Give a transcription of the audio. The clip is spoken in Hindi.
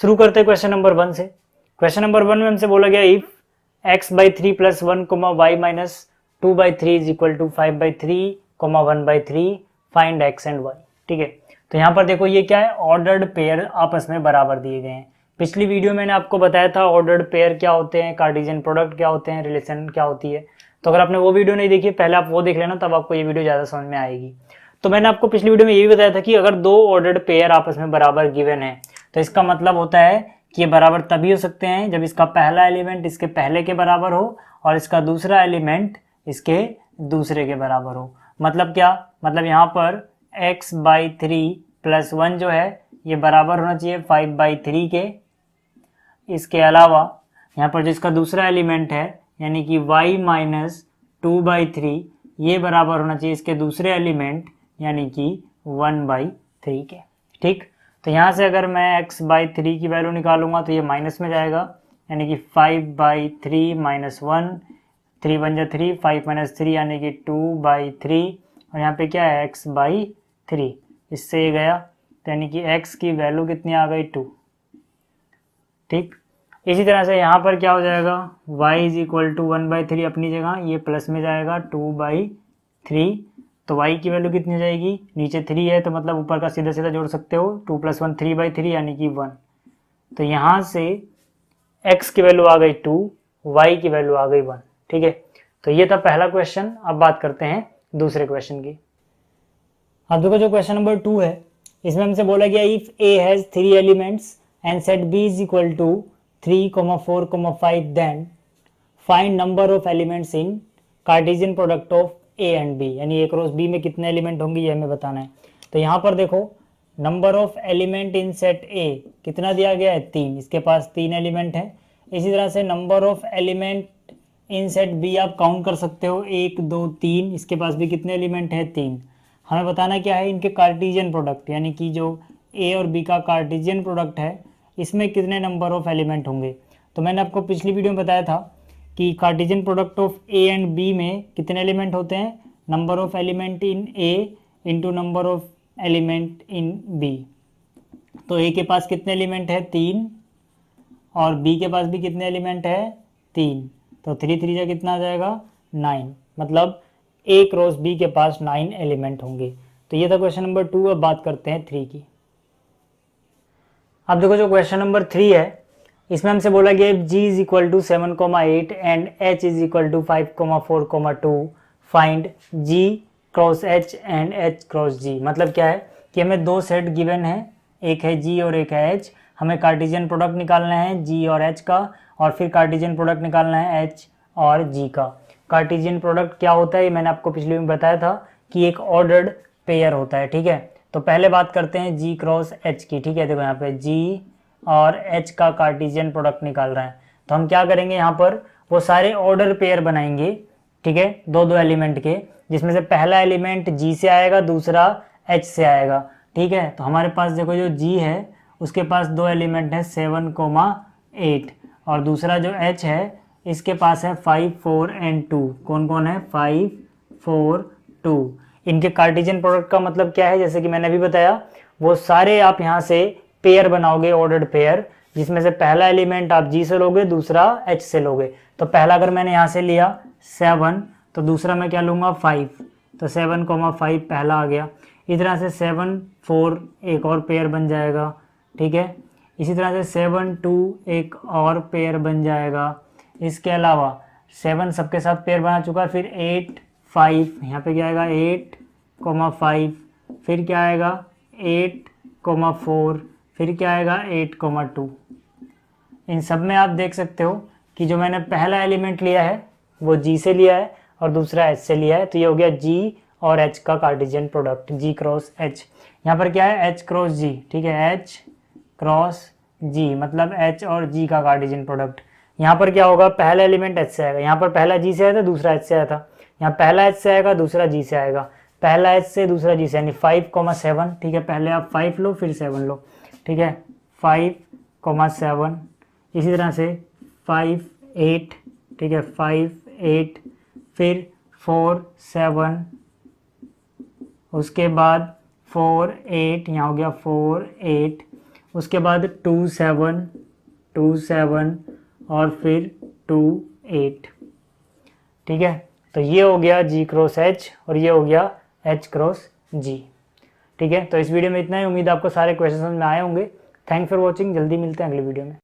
शुरू करते हैं क्वेश्चन नंबर 1 से। क्वेश्चन नंबर 1 में हमसे बोला गया if x/3 + 1, y - 2/3 = 5/3, 1/3 find x and y। ठीक है, तो यहाँ पर देखो ये क्या है, ऑर्डर्ड पेयर आपस में बराबर दिए गए हैं। पिछली वीडियो मैंने आपको बताया था ऑर्डर्ड पेयर क्या होते हैं, कार्टेशियन प्रोडक्ट क्या होते हैं, रिलेशन क्या होती है। तो अगर आपने वो वीडियो नहीं देखी पहले आप वो देख लेना, तब आपको ये वीडियो ज़्यादा समझ में आएगी। तो मैंने आपको पिछली वीडियो में ये भी बताया था कि अगर दो ऑर्डर्ड पेयर आपस में बराबर गिवन है तो इसका मतलब होता है कि ये बराबर तभी हो सकते हैं जब इसका पहला एलिमेंट इसके पहले के बराबर हो और इसका दूसरा एलिमेंट इसके दूसरे के बराबर हो। मतलब क्या, मतलब यहाँ पर x/3 + 1 जो है ये बराबर होना चाहिए 5/3 के। इसके अलावा यहाँ पर जो इसका दूसरा एलिमेंट है यानी कि y - 2/3 ये बराबर होना चाहिए इसके दूसरे एलिमेंट यानी कि 1/3 के। ठीक, तो यहाँ से अगर मैं x/3 की वैल्यू निकालूंगा तो ये माइनस में जाएगा यानी कि 5/3 - 1, 3 × 1 = 3, 5 - 3 यानी कि 2/3 और यहाँ पे क्या है x/3, इससे ये गया तो यानी कि x की वैल्यू कितनी आ गई 2। ठीक, इसी तरह से यहाँ पर क्या हो जाएगा y = 1/3 अपनी जगह, ये प्लस में जाएगा 2/3, तो y की वैल्यू कितनी हो जाएगी, नीचे 3 है तो मतलब ऊपर का सीधा सीधा जोड़ सकते हो, 2 + 1 3/3 यानी कि 1। तो यहाँ से x की वैल्यू आ गई 2, y की वैल्यू आ गई 1। ठीक है, तो ये था पहला क्वेश्चन। अब बात करते हैं दूसरे क्वेश्चन की। अब देखो जो क्वेश्चन नंबर 2 है इसमें हमसे बोला गया if a has 3 elements and set b = 3, 4, 5 then find number of elements in Cartesian product of a and b, यानी a क्रॉस b में कितने एलिमेंट होंगे ये हमें बताना है। तो यहाँ पर देखो number of element in set a कितना दिया गया है 3, इसके पास 3 एलिमेंट है। इसी तरह से number of element in set b आप काउंट कर सकते हो 1, 2, 3, इसके पास भी कितने एलिमेंट है 3। हमें बताना क्या है इनके कार्टेशियन प्रोडक्ट यानी कि जो a और b का कार्टेशियन प्रोडक्ट है इसमें कितने नंबर ऑफ एलिमेंट होंगे। तो मैंने आपको पिछली वीडियो में बताया था कि Cartesian product of a and b में कितने एलिमेंट होते हैं, number of element in a into number of element in b। तो a के पास कितने एलिमेंट है 3 और b के पास भी कितने एलिमेंट है 3, तो 3 3 जा कितना आ जाएगा 9, मतलब a क्रॉस b के पास 9 एलिमेंट होंगे। तो ये था क्वेश्चन नंबर 2। अब बात करते हैं 3 की। अब देखो जो क्वेश्चन नंबर 3 है इसमें हमसे बोला गया g = 7,8 and h = 5,4,2 find g cross h and h cross g। मतलब क्या है कि हमें दो सेट गिवन है, एक है g और एक है h। हमें कार्टेशियन प्रोडक्ट निकालना है g और h का और फिर कार्टेशियन प्रोडक्ट निकालना है h और g का। कार्टेशियन प्रोडक्ट क्या होता है मैंने आपको पिछले में बताया था कि एक ऑर्डर्ड पेयर होता है। ठीक है, तो पहले बात करते हैं g क्रॉस h की। ठीक है, देखो यहाँ पे g और h का कार्टेशियन प्रोडक्ट निकाल रहा है तो हम क्या करेंगे यहाँ पर वो सारे ऑर्डर पेयर बनाएंगे। ठीक है, दो दो एलिमेंट के, जिसमें से पहला एलिमेंट g से आएगा दूसरा h से आएगा। ठीक है, तो हमारे पास देखो जो g है उसके पास दो एलिमेंट है 7,8 और दूसरा जो h है इसके पास है 5, 4 एंड 2। कौन कौन है 5, 4, 2। इनके कार्टेशियन प्रोडक्ट का मतलब क्या है, जैसे कि मैंने अभी बताया वो सारे आप यहाँ से पेयर बनाओगे ऑर्डर्ड पेयर, जिसमें से पहला एलिमेंट आप g से लोगे दूसरा h से लोगे। तो पहला अगर मैंने यहाँ से लिया 7 तो दूसरा मैं क्या लूँगा 5, तो 7,5 पहला आ गया। इस तरह से 7, 4 एक और पेयर बन जाएगा। ठीक है, इसी तरह से 7, 2 एक और पेयर बन जाएगा। इसके अलावा 7 सबके साथ पेयर बना चुका, फिर 8, 5 यहाँ पे क्या आएगा 8,5, फिर क्या आएगा 8,4, फिर क्या आएगा 8,2। इन सब में आप देख सकते हो कि जो मैंने पहला एलिमेंट लिया है वो g से लिया है और दूसरा h से लिया है, तो ये हो गया g और h का Cartesian product g cross h। यहाँ पर क्या है h क्रॉस g। ठीक है, h क्रॉस g मतलब h और g का कार्टेशियन प्रोडक्ट। यहाँ पर क्या होगा पहला एलिमेंट h से आएगा, यहाँ पर पहला g से आया था दूसरा h से आया था, यहाँ पहला h से आएगा दूसरा g से आएगा, पहला h से दूसरा g से, यानी 5,7। ठीक है, पहले आप 5 लो फिर 7 लो। ठीक है, 5,7, इसी तरह से 5, 8। ठीक है, 5, 8 फिर 4, 7, उसके बाद 4, 8 यहाँ हो गया 4, 8 उसके बाद 2 7 2 7 और फिर 2 8। ठीक है, तो ये हो गया G क्रॉस H और ये हो गया H क्रॉस G। ठीक है, तो इस वीडियो में इतना ही। उम्मीद आपको सारे क्वेश्चन समझ में आए होंगे। Thanks for watching. जल्दी मिलते हैं अगले वीडियो में।